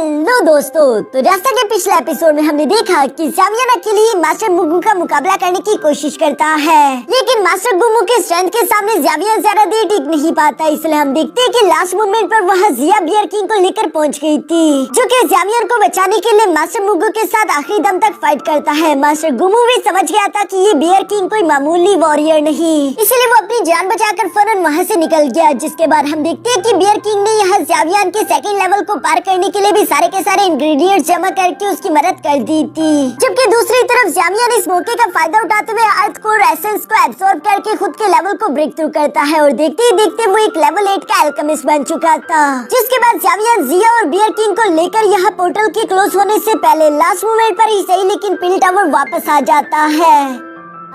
Hello दोस्तों, तो जैसा कि पिछले एपिसोड में हमने देखा कि ज़ावियन अकेले मास्टर मुगु का मुकाबला करने की कोशिश करता है, लेकिन मास्टर गुमु के स्ट्रेंथ के सामने ज़ावियन ज्यादा देर टिक नहीं पाता। इसलिए हम देखते हैं कि लास्ट मोमेंट पर वह जिया बियर किंग को लेकर पहुंच गई थी, जो कि ज़ावियन को बचाने के लिए मास्टर मुगु के साथ आखिरी दम तक फाइट करता है। मास्टर गुमु भी समझ गया था कि ये बियर किंग कोई मामूली वॉरियर नहीं, इसलिए वो अपनी जान बचाकर फौरन वहाँ से निकल गया। जिसके बाद हम देखते हैं कि बियर किंग ने यहाँ ज़ावियन के सेकंड लेवल को पार करने के लिए भी सारे के सारे इंग्रेडिएंट्स जमा करके उसकी मदद कर दी थी, जबकि दूसरी तरफ ज़ावियन इस मौके का फायदा उठाते हुए अर्थ कोर एसेंस को एब्सॉर्ब करके खुद के लेवल को ब्रेक थ्रू करता है और देखते ही देखते वो एक लेवल 8 का अल्केमिस्ट बन चुका था। जिसके बाद ज़ावियन जिया और बियर किंग को लेकर यहाँ पोर्टल के क्लोज होने से पहले लास्ट मोमेंट पर ही सही लेकिन पिल टावर वापस आ जाता है।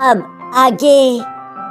अब आगे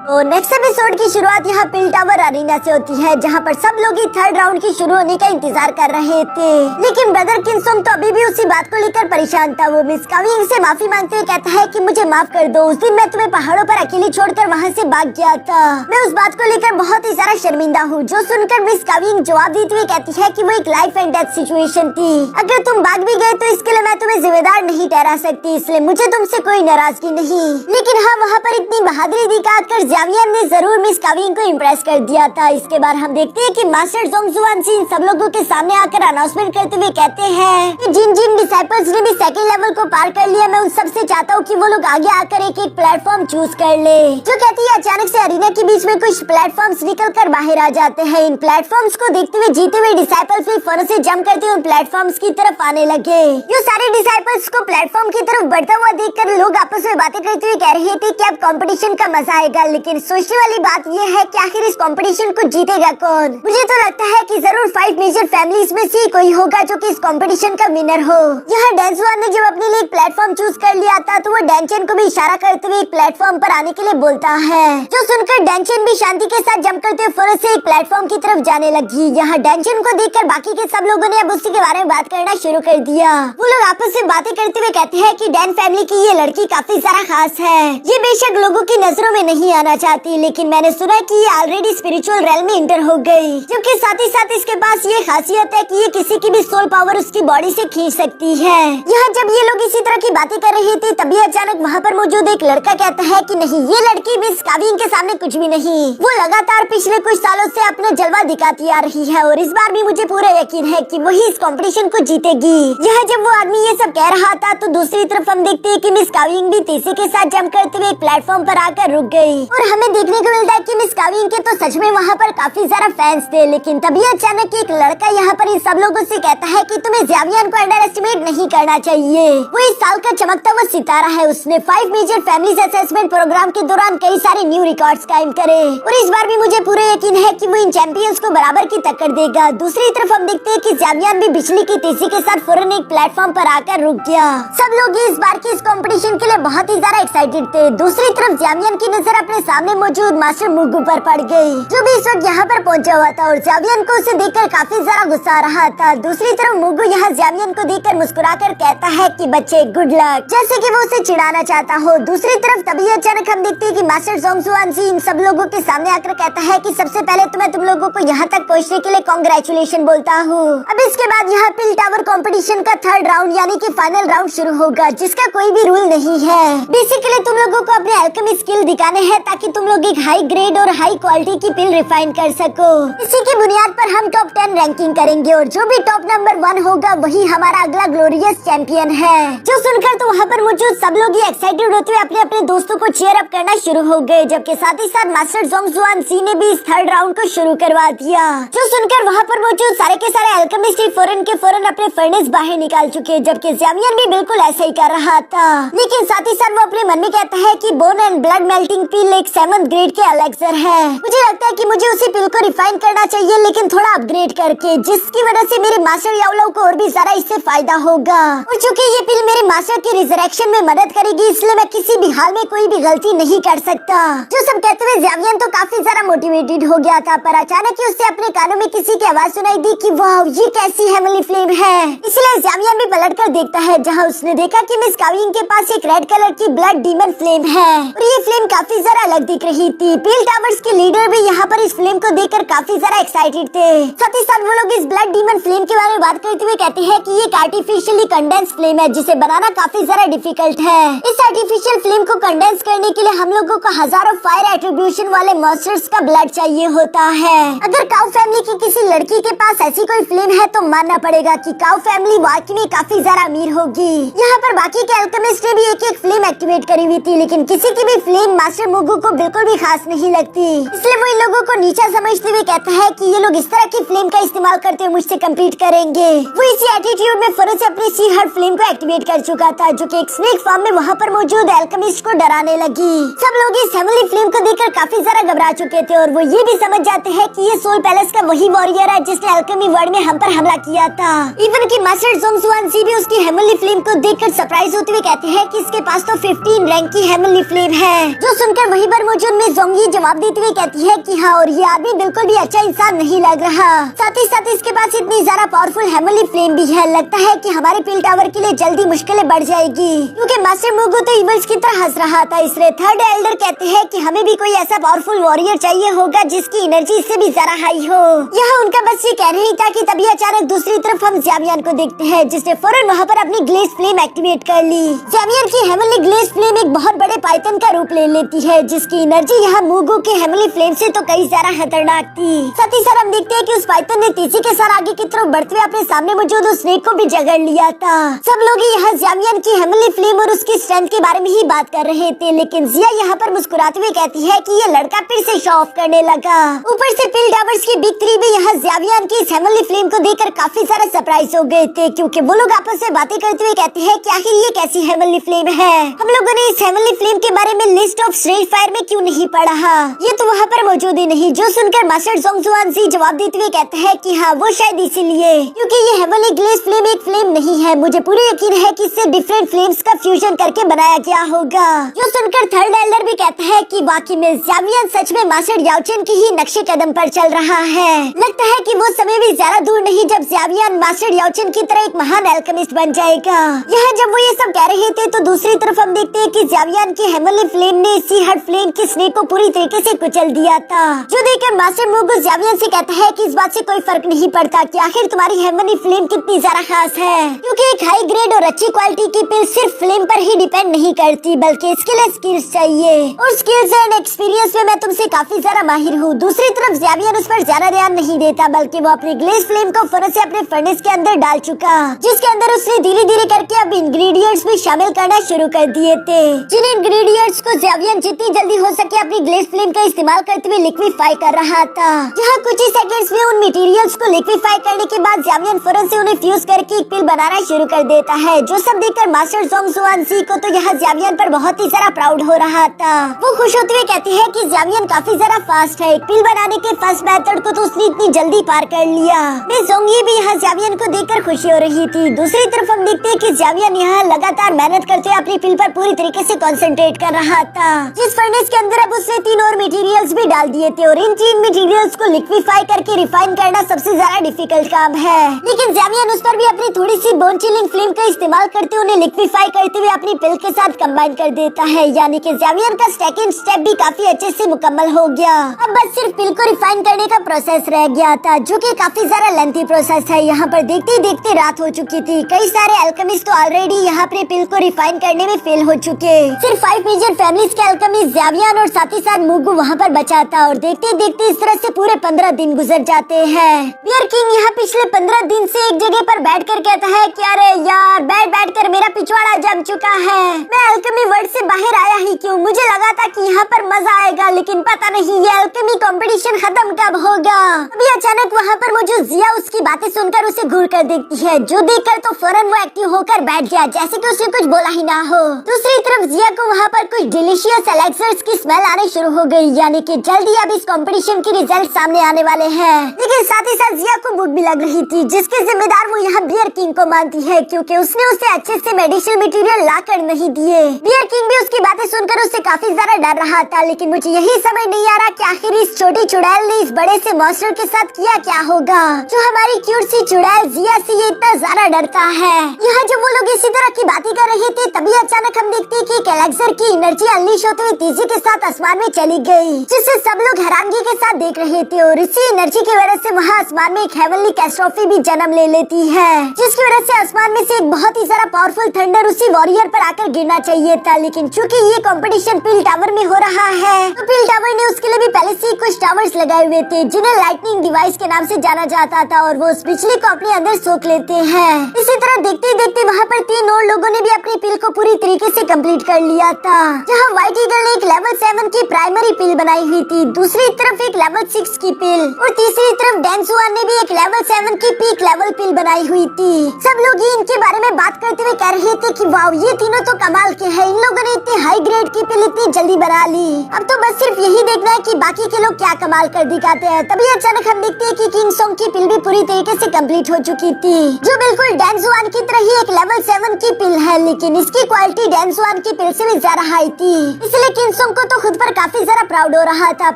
तो नेक्स्ट एपिसोड की शुरुआत यहाँ पिल टावर अरीना से होती है, जहाँ पर सब लोग ही थर्ड राउंड की शुरू होने का इंतजार कर रहे थे, लेकिन ब्रदर किनसोंग तो अभी भी उसी बात को लेकर परेशान था। वो मिस काविंग से माफी मांगते हुए कहता है कि मुझे माफ कर दो, उस दिन मैं तुम्हें पहाड़ों पर अकेली छोड़कर वहाँ से भाग गया था। मैं उस बात को लेकर बहुत ही ज्यादा शर्मिंदा हूँ। जो सुनकर मिस काविंग जवाब देते हुए कहती है कि वो एक लाइफ एंड डेथ सिचुएशन थी, अगर तुम भाग भी गए तो इसके लिए मैं तुम्हें जिम्मेदार नहीं ठहरा सकती, इसलिए मुझे तुमसे कोई नाराजगी नहीं। लेकिन हाँ, वहाँ पर इतनी बहादुरी दिखाकर ज़ावियन ने जरूर मिस काविंग को इम्प्रेस कर दिया था। इसके बाद हम देखते हैं कि मास्टर ज़ोंगजुआनसी इन सब लोगों के सामने आकर अनाउंसमेंट करते हुए कहते हैं कि जिन जिन डिसाइपल्स ने भी सेकंड लेवल को पार कर लिया, मैं उन सबसे चाहता हूँ कि वो लोग आगे आकर एक एक प्लेटफॉर्म चूज कर ले। जो कहती है अचानक से अरीना के बीच में कुछ प्लेटफॉर्म्स निकल कर बाहर आ जाते हैं। इन प्लेटफॉर्म्स को देखते हुए जीते हुए डिसाइपल्स भी फौरन से जंप करते हुए प्लेटफॉर्म्स की तरफ आने लगे। ये सारे डिसाइपल्स को प्लेटफॉर्म की तरफ बढ़ता हुआ देखकर लोग आपस में बातें करते हुए कह रहे थे कि अब कंपटीशन का मजा आएगा, लेकिन सोचने वाली बात यह है कि आखिर इस कंपटीशन को जीतेगा कौन। मुझे तो लगता है कि जरूर 5 मेजर फैमिलीज में से कोई होगा जो कि इस कंपटीशन का विनर हो। यहाँ डेंसवान ने जब अपने लिए एक प्लेटफॉर्म चूज कर लिया था, तो वो डेंचन को भी इशारा करते हुए एक प्लेटफॉर्म पर आने के लिए बोलता है, जो सुनकर डेंचन भी शांति के साथ जंप करते हुए फौरन से एक प्लेटफॉर्म की तरफ जाने लगी। यहाँ डेंचन को देखकर बाकी के सब लोगों ने अब उसी के बारे में बात करना शुरू कर दिया। वो लोग आपस में बातें करते हुए कहते हैं कि डैन फैमिली की ये लड़की काफी सारा खास है। ये बेशक लोगों की नजरों में नहीं आना चाहती, लेकिन मैंने सुना कि ये ऑलरेडी स्पिरिचुअल रेल में इंटर हो गई, जबकि साथ ही साथ इसके पास ये खासियत है कि ये किसी की भी सोल पावर उसकी बॉडी से खींच सकती है। यहाँ जब ये लोग इसी तरह की बातें कर रहे थे, तभी अचानक वहाँ पर मौजूद एक लड़का कहता है कि नहीं, ये लड़की मिस काविंग के सामने कुछ भी नहीं। वो लगातार पिछले कुछ सालों से अपना जलवा दिखाती आ रही है और इस बार भी मुझे पूरा यकीन है कि वही इस कंपटीशन को जीतेगी। यहाँ जब वो आदमी ये सब कह रहा था, तो दूसरी तरफ हम देखते हैं कि मिस काविंग भी तेजी के साथ जंप करते हुए एक प्लेटफॉर्म पर आकर रुक गई और हमें देखने को मिलता है कि मिस काविंग के तो सच में वहाँ पर काफी ज्यादा फैंस थे। लेकिन तभी अचानक एक लड़का यहाँ पर इन सब लोगों से कहता है कि तुम्हें ज़ावियन को अंडर एस्टिमेट नहीं करना चाहिए। वो इस साल का चमकता हुआ सितारा है। उसने 5 मेजर फैमिलीज असेसमेंट प्रोग्राम के दौरान कई सारे न्यू रिकॉर्ड्स कायम करे और इस बार भी मुझे पूरा यकीन है कि वो इन चैंपियंस को बराबर की टक्कर देगा। दूसरी तरफ हम देखते हैं कि ज़ावियन भी बिजली की तेजी के साथ फौरन एक प्लेटफॉर्म पर आकर रुक गया। सब लोग इस बार की इस कंपटीशन के लिए बहुत ही ज्यादा एक्साइटेड थे। दूसरी तरफ ज़ावियन की नजर अपने सामने मौजूद मास्टर मुगु पर पड़ गई, जो भी इस वक्त यहाँ पर पहुंचा हुआ था और ज़ावियन को उसे देखकर काफी ज्यादा गुस्सा आ रहा था। दूसरी तरफ मुगु यहाँ ज़ावियन को देखकर मुस्कुराकर कहता है कि बच्चे गुड लक, जैसे कि वो उसे चिढ़ाना चाहता हो। दूसरी तरफ तभी अचानक हम देखते हैं कि मास्टर ज़ोंगजुआनसी इन सब लोगों के सामने आकर कहता है कि सबसे पहले तो मैं तुम लोगों को यहाँ तक पहुँचने के लिए कांग्रेचुलेशन बोलता हूँ। अब इसके बाद यहाँ पिल टावर कंपटीशन का थर्ड राउंड यानी कि फाइनल राउंड शुरू होगा, जिसका कोई भी रूल नहीं है। बेसिकली तुम लोगों को अपने अल्केमी स्किल दिखाने हैं ताकि तुम लोग एक हाई ग्रेड और हाई क्वालिटी की पिल रिफाइन कर सको। इसी की बुनियाद पर हम टॉप 10 रैंकिंग करेंगे और जो भी टॉप नंबर 1 होगा वही हमारा अगला ग्लोरियस चैंपियन है। जो सुनकर तो वहाँ पर मौजूद सब लोग ही एक्साइटेड होते हुए अपने अपने दोस्तों को चीयर अप करना शुरू हो गए, जबकि साथ ही साथ मास्टर ज़ोंगजुआनसी ने भी इस थर्ड राउंड को शुरू करवा दिया। जो सुनकर वहाँ पर मौजूद सारे के सारे अल्केमिस्ट फौरन के फौरन अपने फर्नेस बाहर निकाल चुके, जबकि ज़ावियन भी बिल्कुल ऐसा ही कर रहा था। लेकिन साथ ही साथ वो अपने मन में कहता है कि बोन एंड ब्लड मेल्टिंग पिल एक 7th ग्रेड के एलेक्सर है। मुझे लगता है कि मुझे उसी पिल को रिफाइन करना चाहिए, लेकिन थोड़ा अपग्रेड करके, जिसकी वजह से मेरे मास्टर याओलाओ को और भी ज्यादा इससे फायदा होगा। और चूंकि ये पिल मेरे मास्टर की रिजरेक्शन में मदद करेगी, इसलिए मैं किसी भी हाल में कोई भी गलती नहीं कर सकता। जो सब कहते हुए ज़ावियन तो काफी ज्यादा मोटिवेटेड हो गया था, पर अचानक ही उससे अपने कानों में किसी की आवाज सुनाई दी कि वाह, ये कैसी हेवनली फ्लेम है। इसलिए ज़ावियन भी पलट कर देखता है, जहाँ उसने देखा कि मिस काविंग के पास एक रेड कलर की ब्लड डीमन फ्लेम है और ये फ्लेम काफी ज्यादा तक दिख रही थी। पील टावर्स के लीडर भी यहाँ पर इस फ्लेम को देखकर काफी ज्यादा एक्साइटेड थे। साथ ही साथ वो लोग इस ब्लड डीमन फ्लेम के बारे में बात करते हुए कहते हैं कि ये एक आर्टिफिशियली कंडेंस फ्लेम है जिसे बनाना काफी ज्यादा डिफिकल्ट है। इस आर्टिफिशियल फ्लेम को कंडेंस करने के लिए हम लोगों को हजारों फायर एट्रीब्यूशन वाले मॉन्स्टर्स का ब्लड चाहिए होता है। अगर काउ फैमिली की किसी लड़की के पास ऐसी कोई फ्लेम है तो मानना पड़ेगा कि काउ फैमिली वाकई में काफी ज्यादा अमीर होगी। यहाँ पर बाकी के अल्केमिस्ट ने भी एक फ्लेम एक्टिवेट करी हुई थी, लेकिन किसी की भी फ्लेम मास्टर मुगु को बिल्कुल भी खास नहीं लगती। इसलिए वो इन लोगों को नीचा समझते हुए कहता है कि ये लोग इस तरह की फ्लेम का इस्तेमाल करते हुए मुझसे कम्पीट करेंगे। वो इसी एटीट्यूड में फौरन से अपनी सी हार्ट फ्लेम को एक्टिवेट कर चुका था, जो कि एक स्नेक फॉर्म में वहाँ पर मौजूद अल्केमिस्ट को डराने लगी। सब लोग इस हेवनली फ्लेम को देखकर काफी ज्यादा घबरा चुके थे और वो ये भी समझ जाते हैं कि ये सोल पैलेस का वही वॉरियर है जिसने अल्केमी वर्ल्ड में हम पर हमला किया था। इवन की मास्टर जोंगजुआनजी भी उसकी हेवनली फ्लेम को देखकर सरप्राइज होते हुए कहते हैं कि इसके पास तो 15 रैंक की हेवनली फ्लेम है। जो सुनकर वहीं पर मौजूद में जोंगी जवाब देते हुए कहती है कि हाँ, और ये आदमी बिल्कुल भी अच्छा इंसान नहीं लग रहा। साथ ही साथ इसके पास इतनी ज्यादा पावरफुल हेवनली फ्लेम भी है, लगता है कि हमारे पील टावर के लिए जल्दी मुश्किलें बढ़ जाएगी, क्योंकि मास्टर मुगु तो इवल्स की तरह हंस रहा था। इसलिए थर्ड एल्डर कहते हैं कि हमें भी कोई ऐसा पावरफुल वॉरियर चाहिए होगा जिसकी एनर्जी इससे भी ज्यादा हाई हो। यहाँ उनका बस ये कहना ही था कि तभी अचानक दूसरी तरफ हम ज़्यावियन को देखते हैं, जिसने फौरन वहाँ पर अपनी ग्लेज फ्लेम एक्टिवेट कर ली। ज़्यावियन की हेवनली ग्लेज फ्लेम एक बहुत बड़े पाइथन का रूप ले लेती है, जिसकी एनर्जी यहाँ मुगु के हेवनली फ्लेम से तो कई ज्यादा खतरनाक थी। साथ ही साथ हम देखते हैं कि उस पाइथन ने तेजी के साथ आगे की तरफ बढ़ते हुए अपने सामने मौजूद उस स्नेक को भी जगड़ लिया था। सब लोग यहाँ ज़्यावियन की हेवनली फ्लेम और उसकी स्ट्रेंथ के बारे में ही बात कर रहे थे, लेकिन जिया यहाँ पर मुस्कुराते हुए कहती है कि ये लड़का फिर से शो ऑफ करने लगा। ऊपर से पील टावर्स की बिग थ्री भी यहाँ ज़्यावियन की इस हेवनली फ्लेम को देखकर काफी सारा सरप्राइज हो गए थे, क्योंकि वो लोग आपस में बातें करते हुए कहते हैं कि आखिर ये कैसी हेवनली फ्लेम है। हम लोगों ने इस हेवनली फ्लेम के बारे में लिस्ट ऑफ स्ट्रेंज फायर में क्यों नहीं पढ़ा, ये तो वहाँ पर मौजूद ही नहीं। जो सुनकर मास्टर जोंगजुआनजी जवाब देते हुए कहते हैं कि हाँ, वो शायद इसीलिए, क्योंकि ये हेवनली ग्लेज फ्लेम एक फ्लेम नहीं है। मुझे पूरी यकीन है कि इसे डिफरेंट फ्लेम्स का फ्यूजन करके बनाया गया होगा। जो सुनकर थर्ड एल्डर भी कहता है कि वाकई में ज़्यावियन सच में मास्टर याओचेन की ही नक्शे कदम पर चल रहा है। लगता है कि वो समय भी ज्यादा दूर नहीं जब ज़्यावियन मास्टर याओचेन की तरह एक महान अल्केमिस्ट बन जाएगा। यहाँ जब वो ये सब कह रहे थे तो दूसरी तरफ हम देखते हैं कि ज़्यावियन की हेवनली फ्लेम ने सी हार्ट फ्लेम की स्नेक को पूरी तरीके से कुचल दिया था, जो देखकर मास्टर मुगु ज़्यावियन से कहता है कि इस बात से कोई फर्क नहीं पड़ता कि आखिर तुम्हारी हेवनली फ्लेम कितनी ज्यादा खास है, क्योंकि एक हाई ग्रेड और अच्छी क्वालिटी की पिल सिर्फ फ्लेम पर ही डिपेंड नहीं करती, बल्कि इसके लिए स्किल्स चाहिए, और स्किल्स एंड एक्सपीरियंस में मैं तुमसे काफी ज्यादा माहिर हूँ। दूसरी तरफ ज़्यावियन उस पर ज्यादा ध्यान नहीं देता, बल्कि वो अपनी ग्लेज फ्लेम को फौरन से अपने फर्नेस के अंदर डाल चुका, जिसके अंदर उसने धीरे धीरे करके अब इंग्रेडिएंट्स भी शामिल करना शुरू कर दिए थे, जिन इंग्रेडिएंट्स को ज़्यावियन जितनी जल्दी हो सके अपनी ग्लेज फ्लेम का इस्तेमाल करते हुए लिक्विफाई कर रहा था। जहाँ कुछ ही सेकंड्स में उन मटेरियल्स को लिक्विफाई करने के बाद ज़्यावियन फौरन से उन्हें फ्यूज करके एक पिल बनाना शुरू कर देता है, जो सब देखकर मास्टर जोंगजुआनजी को तो यहाँ ज़्यावियन पर बहुत ही ज्यादा प्राउड हो रहा था। वो खुश होते हुए कहते हैं कि ज़्यावियन काफी ज्यादा फास्ट है, एक पिल बनाने के फर्स्ट मेथड को तो उसने इतनी जल्दी पार कर लिया। मिस जोंगी भी यहाँ ज़्यावियन को देखकर खुशी हो रही थी। दूसरी तरफ हम देखते हैं कि ज़्यावियन यहाँ लगातार मेहनत करते हुए अपनी पिल पर पूरी तरीके से कंसंट्रेट कर रहा था, जिस फर्नेस के अंदर अब उसने 3 और मटेरियल्स भी डाल दिए थे, और इन 3 मटेरियल्स को लिक्विफाई करके रिफाइन करना सबसे ज्यादा डिफिकल्ट काम है। लेकिन ज़्यावियन उस पर भी अपनी थोड़ी सी बोन चिलिंग फ्लेम का इस्तेमाल करते हुए उन्हें लिक्विफाई करते हुए अपनी पिल के साथ कंबाइन कर देता है, यानी कि ज़्यावियन का सेकंड स्टेप भी काफी अच्छे से मुकम्मल हो गया। अब बस सिर्फ पिल को रिफाइन करने का प्रोसेस रह गया था, जो कि काफी ज्यादा लेंथी प्रोसेस है। यहाँ पर देखते ही देखते रात हो चुकी थी। कई सारे अल्केमिस्ट तो ऑलरेडी यहाँ अपने पिल को रिफाइन करने में फेल हो चुके। सिर्फ 5 मेजर फैमिलीज के अल्केमिस्ट ज़्यावियन और साथ ही साथ मुगु वहाँ पर बचा था, और देखते देखते इस तरह से पूरे 15 दिन गुजर जाते हैं। बियर किंग यहाँ पिछले 15 दिन से एक जगह पर बैठ कर कहता है कि अरे यार, बैठ कर मेरा पिछवाड़ा जम चुका है। मैं अल्केमी वर्ल्ड से बाहर आया ही क्यों? मुझे लगा था कि यहाँ पर मजा आएगा, लेकिन पता नहीं ये अल्केमी कंपटीशन खत्म कब होगा। अभी अचानक वहाँ पर मौजूद जिया उसकी बातें सुनकर उसे घूर कर देखती है, जो देखकर तो फौरन वो एक्टिव होकर बैठ गया, जैसे कि उसने कुछ बोला ही ना हो। दूसरी तरफ जिया को वहाँ पर कुछ डिलीशियस एलेक्सर्स की स्मेल आने शुरू हो गई, यानी कि जल्दी अब इस कंपटीशन के रिजल्ट सामने आने वाले हैं। लेकिन साथ ही साथ जिया को भूख भी लग रही थी, जिसके जिम्मेदार वो यहाँ बियर किंग को मानती है क्योंकि उसने उसे अच्छे से मेडिसिनल मटेरियल ला कर नहीं दिए। बियर किंग भी उसकी बातें सुनकर उससे काफी ज्यादा डर रहा था, लेकिन मुझे यही समझ नहीं आ रहा कि आखिर इस छोटी चुड़ैल ने इस बड़े से मॉन्स्टर के साथ किया क्या होगा, जो हमारी क्यूट सी चुड़ैल जिया से ये इतना ज्यादा डरता है। यहाँ जब वो लोग इसी तरह की बातें कर रहे थे, तभी अचानक हम देखते हैं कि एक एलेक्सर की एनर्जी अनलीश होते हुए तेजी के साथ आसमान में चली गई, जिसे सब लोग हैरानगी के साथ देख रहे थे। और इसी एनर्जी की वजह से वहाँ आसमान में एक हेवनली कैटास्ट्रोफी भी जन्म ले लेती है, जिसकी वजह से आसमान में से एक बहुत ही सारा पावरफुल थंडर उसी वॉरियर पर आकर गिरना चाहिए था। लेकिन चूंकि ये कंपटीशन पिल टावर में हो रहा है, तो पिल टावर ने उसके लिए भी पहले से कुछ टावर्स लगाए हुए थे, जिन्हें लाइटनिंग डिवाइस के नाम से जाना जाता था, और वो उस बिजली को अपने अंदर सोख लेते हैं। इसी तरह देखते देखते वहाँ पर 3 और लोगों ने भी अपनी पिल को पूरी तरीके से कंप्लीट कर लिया था। जहाँ व्हाइट ईगल ने एक लेवल 7 की प्राइमरी पिल बनाई हुई थी, दूसरी तरफ एक लेवल 6 की पिल, और तीसरी तरफ डेंसुआन ने भी एक लेवल 7 की पीक लेवल पिल बनाई हुई थी। सब लोग ये इनके बारे में बात करते हुए कह रहे थे कि वाव, ये तीनों तो कमाल के हैं, इन लोगों ने इतनी हाई ग्रेड की पिल इतनी जल्दी बना ली। अब तो बस सिर्फ यही देखना है कि बाकी के लोग क्या कमाल कर दिखाते हैं। तभी अचानक हम देखते हैं कि किंग सोंग की पिल भी पूरी तरीके से कंप्लीट हो चुकी थी, जो बिल्कुल डेंसुआन की तरह ही एक लेवल 7 की पिल है, लेकिन इसकी क्वालिटी डेंसुआन की पिल से भी ज्यादा हाई थी। इसलिए किंग सोंग को तो खुद पर काफी ज्यादा प्राउड हो रहा था।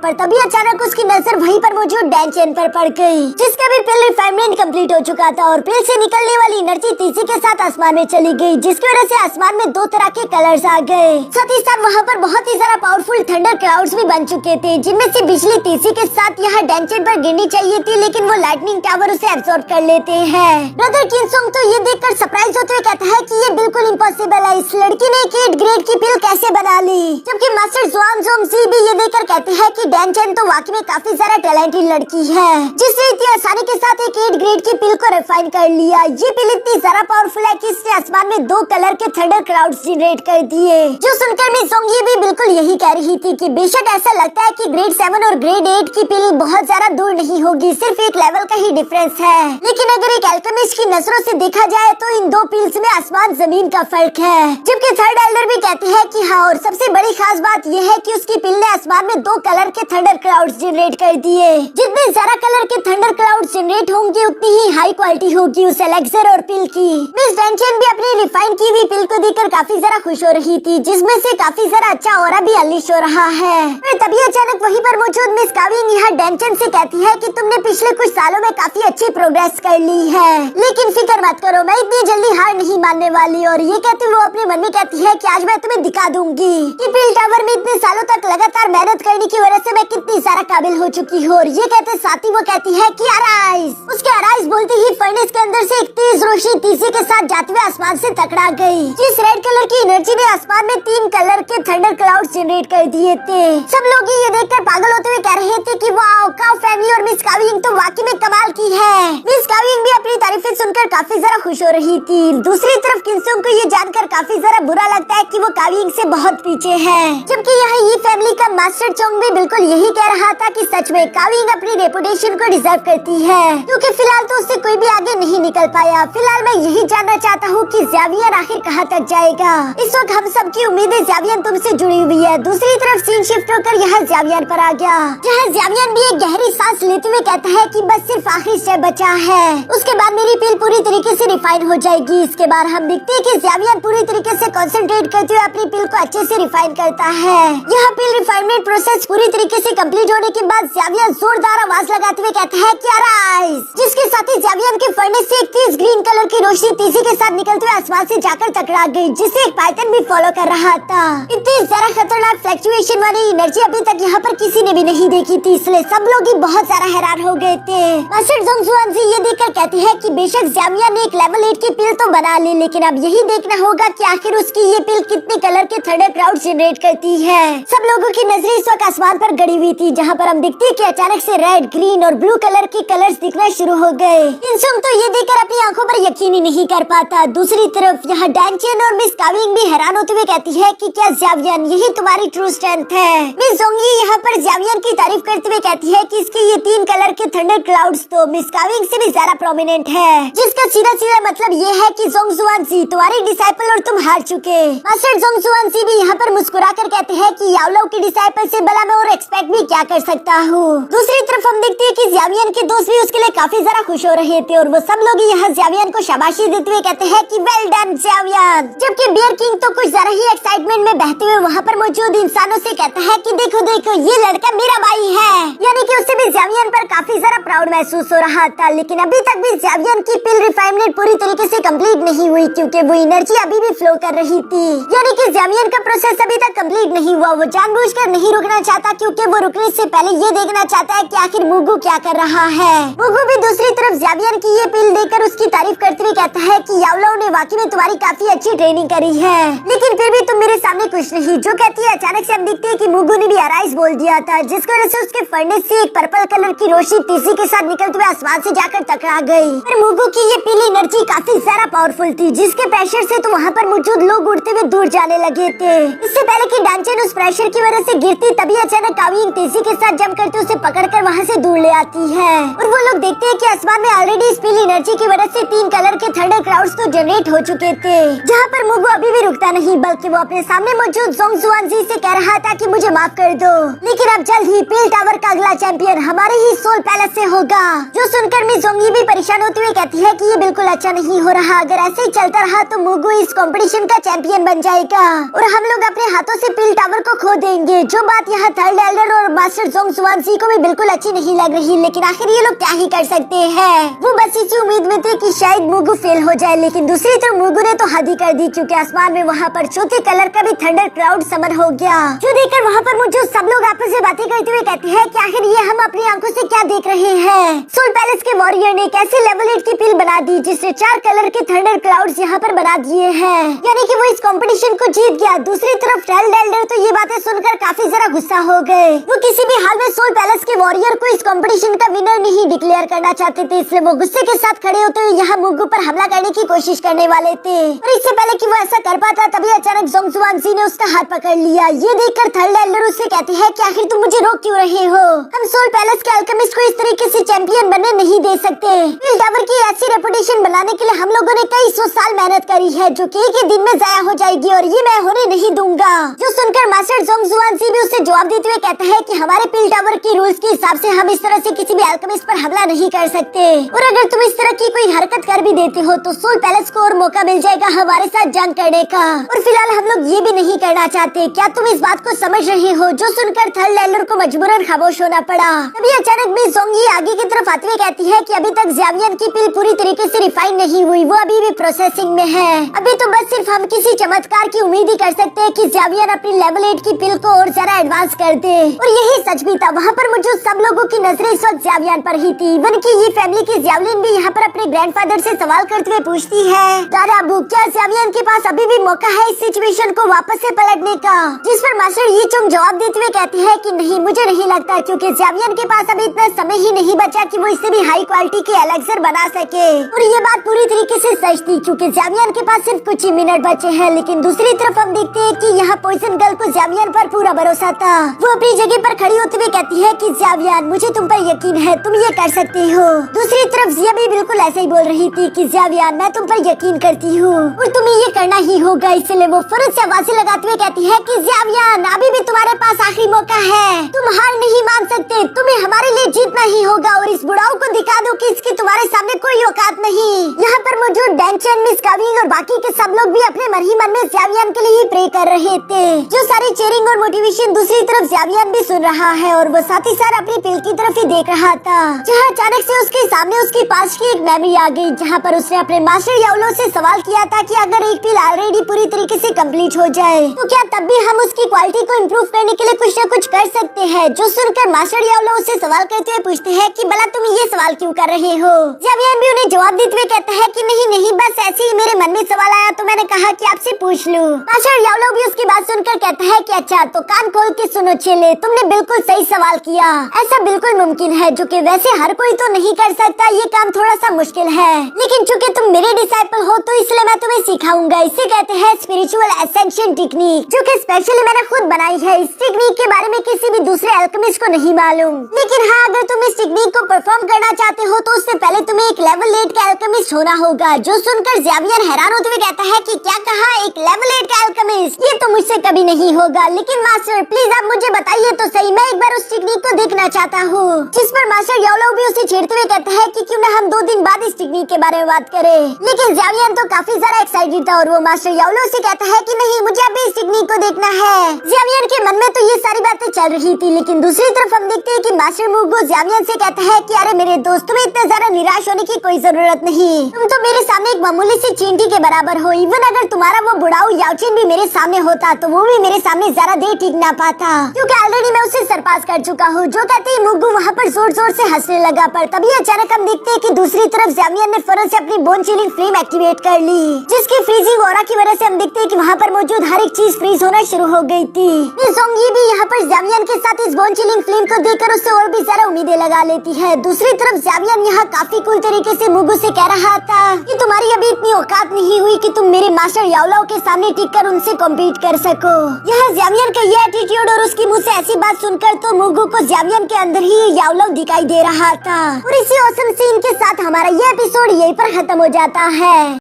पर तभी अचानक उसकी नजर वहीं पर मौजूद डैन चेन पर पड़ गई, जिसका भी पिल रिफाइनमेंट कंप्लीट हो चुका था, और पिल से निकलने वाली एनर्जी तेजी के साथ आसमान में चली गई, जिसकी वजह से आसमान में 2 तरह के कलर्स आ गए। साथ ही साथ वहाँ पर बहुत ही ज्यादा पावरफुल थंडर क्लाउड्स भी बन चुके थे, जिनमें से बिजली तेजी के साथ यहाँ डैन चेन पर गिरनी चाहिए थी, लेकिन वो लाइटनिंग टावर उसे एब्सॉर्ब कर लेते हैं। ब्रदर किंग सोंग तो ये देखकर सरप्राइज होते हुए कहता है कि ये बिल्कुल इम्पॉसिबल है, इस लड़की ने 8 ग्रेड की पिल कैसे बना ली। जबकि मास्टर जुआन जोंगजी भी ये देखकर कहते हैं कि डैन चेन तो वाकई में काफी ज्यादा टैलेंटेड लड़की है, जिसने इतनी आसानी के साथ एक 8 ग्रेड की पिल को रिफाइन कर लिया। ये पिल इतनी ज्यादा पावरफुल है कि इसने आसमान में 2 कलर के थंडर क्लाउड्स जनरेट कर दिए, जो सुनकर मैं सोंगी भी बिल्कुल यही कह रही थी कि बेशक ऐसा लगता है कि ग्रेड 7 और ग्रेड 8 की पिल बहुत ज्यादा दूर नहीं होगी, सिर्फ एक लेवल का ही डिफरेंस है। लेकिन अगर एक अल्केमिस्ट की नजरों से देखा जाए तो इन 2 पिल्स में आसमान जमीन का फर्क है। जबकि थर्ड एल्डर भी कहते हैं कि हाँ, और सबसे बड़ी खास बात यह है कि उसकी पिल ने आसमान में 2 कलर के थंडर क्लाउड्स जनरेट कर दिए। जितने ज्यादा कलर के थंडर क्लाउड्स जनरेट होंगे, उतनी ही हाई क्वालिटी होगी उस एलेक्सर और पिल की। मिस डेंचेन भी अपनी रिफाइन की हुई पिल को देखकर काफी ज्यादा खुश हो रही थी, जिसमें से काफी ज्यादा अच्छा ऑरा भी अनलीश हो रहा है। तभी अचानक वहीं पर मौजूद मिस काविंग यहाँ डेंचेन से कहती है कि तुमने पिछले कुछ सालों में काफी अच्छी प्रोग्रेस कर ली है, लेकिन फिक्र मत करो, मैं इतनी जल्दी हार नहीं मानने वाली। और ये कहते हुए वो अपने मन में कहती है कि आज मैं तुम्हें दिखा दूंगी कि पिल टावर में इतने सालों तक लगातार मेहनत करने की वजह से मैं कितनी सारा काबिल हो चुकी हूँ। और ये कहते साथ ही वो कहती है कि अराइज। उसके अराइज बोलते ही फर्नेस के अंदर से एक तेज रोशनी तेजी के साथ जाते हुए आसमान से टकरा गई, जिस रेड कलर की एनर्जी ने आसमान में 3 कलर के थंडर क्लाउड्स जनरेट कर दिए थे। सब लोग ये देखकर पागल होते हुए कह रहे थे कि वाओ, काउ फैमिली और मिस काविंग तो वाकई में कमाल की है। मिस काविंग भी अपनी तारीफें सुनकर काफी ज्यादा खुश हो रही थी। दूसरी तरफ किंगसोंग को ये जानकर काफी ज्यादा बुरा लगता है कि वो काविंग से बहुत पीछे है, जबकि यहाँ ये फैमिली का मास्टर चोंग भी बिल्कुल यही कह रहा था कि सच में काविंग अपनी रेपुटेशन को डिजर्व करती है, क्योंकि फिलहाल तो उससे कोई भी आगे नहीं निकल पाया। फिलहाल मैं यही जानना चाहता हूँ कि ज़ावियर आखिर कहाँ तक जाएगा। इस वक्त हम सबकी उम्मीदें ज़ावियर तुमसे जुड़ी हुई है। दूसरी तरफ सीन शिफ्ट होकर यहाँ ज़ावियर पर आ गया, जहाँ ज़ावियर भी एक गहरी सांस लेते हुए कहता है कि बस सिर्फ आखिरी स्टेप बचा है, उसके बाद मेरी पिल पूरी तरीके से रिफाइन हो जाएगी। इसके बाद हम देखते हैं कि ज़ावियर पूरी तरीके से कंसंट्रेट करते हुए अपनी पिल को अच्छे से रिफाइन करता है। यहाँ पिल रिफाइनमेंट प्रोसेस पूरी तरीके से कंप्लीट होने के बाद ज़ावियर जोरदार आवाज लगाते हुए कहता है कि अराइज, जिसके साथ ही ज़ावियर के फर्नेस से एक तेज ग्रीन कलर की रोशनी तेजी के साथ निकलते हुए आसमान से जाकर टकरा गई, जिसे एक पाइथन भी फॉलो कर रहा था। इतनी ज्यादा खतरनाक फ्लक्चुएशन वाली एनर्जी अभी तक यहाँ पर किसी ने भी नहीं देखी थी, इसलिए सब लोग ही बहुत ज्यादा हैरान हो गए थे। मास्टर जोंगजुआन जी ये देखकर कहती है कि बेशक ज़ावियर ने एक लेवल 8 की पिल तो बना ली, लेकिन अब यही देखना होगा कि आखिर उसकी ये पिल कितने कलर के थंडर क्लाउड जनरेट करती है। सब लोगों की नजरें इस वक्त आसमान पर गड़ी हुई थी, जहाँ पर हम देखते हैं कि अचानक से रेड, ग्रीन और ब्लू कलर के कलर्स दिखना शुरू हो गए। किंगसोंग तो ये देखकर अपनी आंखों पर यकीन ही नहीं कर पाता। दूसरी तरफ यहाँ डैनचेन और मिस काविंग भी हैरान होते हुए कहती है कि क्या ज़ावियर यही तुम्हारी ट्रू स्ट्रेंथ है। मिस जोंगी यहाँ पर ज़ावियर की तारीफ करते हुए कहती है कि इसके ये 3 कलर के थंडर क्लाउड्स तो मिस काविंग से भी ज्यादा प्रोमिनेंट है, जिसका सीधा सीधा मतलब ये है कि जोंगजुआनसी तुम्हारी डिसाइपल और तुम हार चुके। मास्टर जोंगजुआनसी भी यहाँ पर मुस्कुराकर कहते हैं कि याओलाओ की डिसाइपल से भला मैं और एक्सपेक्ट भी क्या कर सकता हूँ। दूसरी तरफ हम देखते हैं कि ज़ावियर के दोस्त भी उसके लिए काफी ज्यादा खुश हो रहे थे और वो सब लोग यहाँ ज़ावियन को शाबाशी देते हुए कहते हैं कि वेल डन ज़ावियन। जबकि बियर किंग तो कुछ जरा ही एक्साइटमेंट में बहते हुए वहाँ पर मौजूद इंसानों से कहता है कि देखो देखो ये लड़का मेरा भाई है। यानी कि उसे भी ज़ावियन पर काफी जरा प्राउड महसूस हो रहा था। लेकिन अभी तक भी ज़ावियन की पिल रिफाइनमेंट पूरी तरीके से कंप्लीट नहीं हुई क्योंकि वो एनर्जी अभी भी फ्लो कर रही थी। यानी कि ज़ावियन का प्रोसेस अभी तक कंप्लीट नहीं हुआ। वो जानबूझकर नहीं रुकना चाहता क्योंकि वो रुकने से पहले ये देखना चाहता है कि आखिर मुगु क्या कर रहा है। मुगु भी दूसरी तरफ ज़ावियन की ये पिल देकर उसकी तारीफ करते हुए कहता है कि यावलाओ ने वाकई में तुम्हारी काफी अच्छी ट्रेनिंग करी है, लेकिन फिर भी तुम मेरे सामने कुछ नहीं। जो कहती है अचानक से हम देखते हैं कि मुगु ने भी अराइज बोल दिया था, जिसकी वजह से उसके फर्नेस से एक पर्पल कलर की रोशनी तेजी के साथ निकलते हुए आसमान से जाकर टकरा गई। पर मुगु की ये पीली एनर्जी काफी ज्यादा पावरफुल थी, जिसके प्रेशर से तो वहाँ पर मौजूद लोग उड़ते हुए दूर जाने लगे थे। इससे पहले कि डांचन उस प्रेशर की वजह से गिरती, तभी अचानक काविंग तेजी के साथ जंप करते उसे पकड़कर वहाँ से दूर ले आती है। और वो लोग देखते हैं कि आसमान में ऑलरेडी इस पीली एनर्जी की वजह से 3 कलर के थंडर क्लाउड्स तो जनरेट हो चुके थे, जहाँ पर मुगु अभी भी रुकता नहीं बल्कि वो अपने सामने मौजूद जोंग जुआनजी से कह रहा था कि मुझे माफ कर दो, लेकिन अब जल्द ही पिल टावर का अगला चैंपियन हमारे ही सोल पैलेस से होगा। जो सुनकर मिस जोंगी भी परेशान होते हुए कहती है कि ये बिल्कुल अच्छा नहीं हो रहा। अगर ऐसे ही चलता रहा तो मुगु इस कंपटीशन का चैंपियन बन जाएगा और हम लोग अपने हाथों से पिल टावर को खो देंगे। जो बात यहाँ थर्ड एल्डर और मास्टर जोंग जुआनजी को भी बिल्कुल अच्छी नहीं लग रही, लेकिन आखिर ये लोग क्या ही कर सकते हैं। वो बस इसी उम्मीद में थे कि शायद मुगु फेल हो जाए, लेकिन दूसरी तरफ मुगु ने तो हद ही कर दी क्योंकि आसमान में वहाँ पर चौथे कलर का भी थंडर क्लाउड समर हो गया। जो देखकर वहाँ पर मुझे सब लोग आपस में बातें करते हुए कहते हैं कि आखिर ये हम अपनी आंखों से क्या देख रहे हैं। सोल पैलेस के वॉरियर ने कैसे लेवल 8 की पिल बना दी जिससे 4 कलर के थंडर क्लाउड्स यहाँ पर बना दिए हैं, यानी कि वो इस कंपटीशन को जीत गया। दूसरी तरफ टेल एल्डर तो ये बातें सुनकर काफी जरा गुस्सा हो गए। वो किसी भी हाल में सोल पैलेस के वॉरियर को इस कंपटीशन का विनर नहीं डिक्लेयर करना चाहते थे, इसलिए वो गुस्से के साथ खड़े होते हुए यहाँ मुगु पर हमला करने की कोशिश करने वाले थे। और इससे पहले कि वो ऐसा कर पाता तभी अचानक जोंग जुआनजी ने उसका हाथ पकड़ लिया। ये देखकर थर्ड एल्डर उससे कहती है कि आखिर तुम मुझे रोक क्यों रहे हो? हम सोल पैलेस के अल्केमिस्ट को इस तरीके से चैंपियन बनने नहीं दे सकते। पिल टावर की ऐसी रेपुटेशन बनाने के लिए हम लोगों ने कई 100 साल मेहनत करी है जो कि एक ही दिन में जाया हो जाएगी और ये मैं होने नहीं दूंगा। जो सुनकर मास्टर जोंग जुआनजी भी उसे जवाब देते हुए कहता है कि हमारे पिल टावर के रूल्स के हिसाब से हम इस तरह से किसी भी अल्केमिस्ट पर हमला नहीं कर सकते, और अगर तुम इस तरह की कोई हरकत कर भी देते हो तो सोल पैलेस को और मौका मिल जाएगा हमारे साथ जंग करने का, और फिलहाल हम लोग ये भी नहीं करना चाहते। क्या तुम इस बात को समझ रहे हो? जो सुनकर थर्ड एल्डर को मजबूरन खामोश होना पड़ा। तभी अचानक मिस जोंगी आगे की तरफ आते हुए कहती है कि अभी तक ज़ावियन की पिल पूरी तरीके से रिफाइन नहीं हुई, वो अभी भी प्रोसेसिंग में है। अभी तो बस सिर्फ हम किसी चमत्कार की उम्मीद ही कर सकते हैं कि ज़ावियन अपनी लेवल 8 की पिल को और जरा एडवांस कर दे। और यही सच भी था। वहाँ पर मौजूद सब लोगों की नजरें इस वक्त ज़ावियन पर ही थी। इवन की ये फैमिली की ज़ावियन भी यहाँ पर अपने ग्रैंडफादर से सवाल करते हुए पूछती है, दादा अबू क्या ज़ावियन के पास अभी भी मौका है इस सिचुएशन को वापस से पलटने का? जिस पर मास्टर ये चुंग जवाब देते हुए कहते हैं कि नहीं, मुझे नहीं लगता क्योंकि ज़ावियन के पास अभी इतना समय ही नहीं बचा कि वो इससे भी हाई क्वालिटी के एलेक्सर बना सके। और ये बात पूरी तरीके से सच थी क्योंकि ज़ावियन के पास सिर्फ कुछ ही मिनट बचे हैं। लेकिन दूसरी तरफ हम देखते हैं कि यहाँ पॉइजन गर्ल को ज़ावियन पर पूरा भरोसा था। वो अपनी जगह पर खड़ी होते हुए कहती है कि ज़ावियन मुझे तुम पर यकीन है, तुम ये कर सकती हो। दूसरी तरफ जिया भी बिल्कुल ऐसे ही बोल रही थी कि ज़ावियन मैं तुम पर यकीन करती हूँ और तुम्हें ये करना ही होगा। इसलिए वो फौरन से आवाज़ें लगाते हुए कहती है कि ज़ावियन अभी भी तुम्हारे पास आखिरी मौका है, तुम हार नहीं मान सकते, तुम्हें हमारे लिए जीतना ही होगा और इस बुढ़ाऊ को दिखा दो कि इसकी तुम्हारे सामने कोई औकात नहीं। यहाँ पर मौजूद डेंचन, मिस काविंग और बाकी के सब लोग भी अपने मन ही मन में ज़ावियन के लिए ही प्रे कर रहे थे। जो सारी चेयरिंग और मोटिवेशन दूसरी तरफ ज़ावियन भी सुन रहा है और वो साथ ही साथ अपनी पिल की तरफ ही देख रहा था, जहाँ अचानक से उसके सामने उसकी पास की एक मेमोरी आ गई, जहाँ पर उसने अपने मास्टर यावलो से सवाल किया था कि अगर एक पिल ऑलरेडी पूरी तरीके से कंप्लीट हो जाए तो क्या तब भी हम उसकी क्वालिटी को इम्प्रूव करने के लिए कुछ न कुछ कर सकते हैं। जो सुनकर मास्टर यावलो उससे सवाल करते हुए पूछते हैं कि भला तुम ये सवाल क्यों कर रहे हो? ज़ावियन भी उन्हें जवाब देते हुए कहता है कि नहीं नहीं, बस ऐसे ही मेरे मन में सवाल आया तो मैंने कहा कि आपसे पूछ लूं। मास्टर यावलो भी उसकी बात सुनकर कहता है कि अच्छा तो कान खोल के सुनो चेले, तुमने बिल्कुल सही सवाल किया। ऐसा बिल्कुल मुमकिन है जो कि वैसे हर कोई तो नहीं कर सकता, ये काम थोड़ा सा मुश्किल है, लेकिन चूंकि तुम मेरे डिसाइपल हो तो इसलिए मैं तुम्हें सिखाऊंगा। इसे कहते हैं स्पिरिचुअल एसेंशन टेक्निक, जो कि स्पेशली मैंने खुद बनाई है। इस टेक्निक के बारे में किसी भी दूसरे अल्केमिस्ट को नहीं मालूम, लेकिन हाँ अगर तुम इस टेक्निक को परफॉर्म करना चाहते हो तो उससे पहले तुम्हें एक लेवल 8 का अल्केमिस्ट होना होगा। जो सुनकर ज़ावियन हैरान होते हुए कहता कहता है कि क्या कहा, एक लेवल 8 का अल्केमिस्ट, ये तो मुझसे कभी नहीं होगा। लेकिन मास्टर प्लीज आप मुझे बताइए तो सही, मैं एक बार उस टेक्निक को देखना चाहता हूँ। जिस पर मास्टर याओलो भी उसे छेड़ते हुए कहता है कि क्यों न हम 2 दिन बाद इस टेक्निक के बारे में बात करें। लेकिन ज़ावियन तो काफी ज्यादा एक्साइटेड था और वो मास्टर याओलो से कहता है कि नहीं, मुझे अभी इस टेक्निक को देखना है। ज़ावियन के मन में तो ये सारी बातें चल रही थी, लेकिन दूसरी तरफ हम देखते हैं कि मास्टर मुगो ज़ावियन से कहता है कि अरे मेरे दोस्त, तुम्हें इतना ज्यादा निराश होने की कोई जरूरत नहीं। तुम तो मेरे सामने एक मामूली सी चींटी के बराबर हो। इवन अगर तुम्हारा वो बुढ़ाऊ याओचिन भी मेरे सामने होता तो वो भी मेरे सामने ज्यादा देर टिक ना पाता, क्योंकि ऑलरेडी मैं उसे सरपास कर चुका हूँ। जो कहते ही मुगु वहाँ पर जोर जोर से हंसने लगा, पर तभी अचानक हम देखते हैं कि दूसरी तरफ ज़ावियन ने फौरन से अपनी बोन चिलिंग फ्लेम एक्टिवेट कर ली, जिसकी फ्रीजिंग ऑरा की वजह से हम देखते हैं कि वहाँ पर मौजूद हर एक चीज फ्रीज होना शुरू हो गई थी। सोंगी भी यहाँ पर ज़ावियन के साथ इस बोन चिलिंग फ्लेम को देखकर उससे और भी ज्यादा उम्मीदें लगा लेती है। दूसरी तरफ ज़ावियन यहाँ काफी कूल तरीके से मुगु से कह रहा था कि तुम्हारी अभी इतनी औकात नहीं हुई कि तुम मेरे मास्टर याओलो के सामने टिक कर उनसे कॉम्पीट कर सको। यह ज़ावियन का ये एटीट्यूड और उसकी मुँह से ऐसी बात सुनकर तो मुगु को ज़ावियन के अंदर ही याओलो दिखाई दे रहा था। और इसी औसम सीन के साथ हमारा ये एपिसोड यहीं पर खत्म हो जाता है।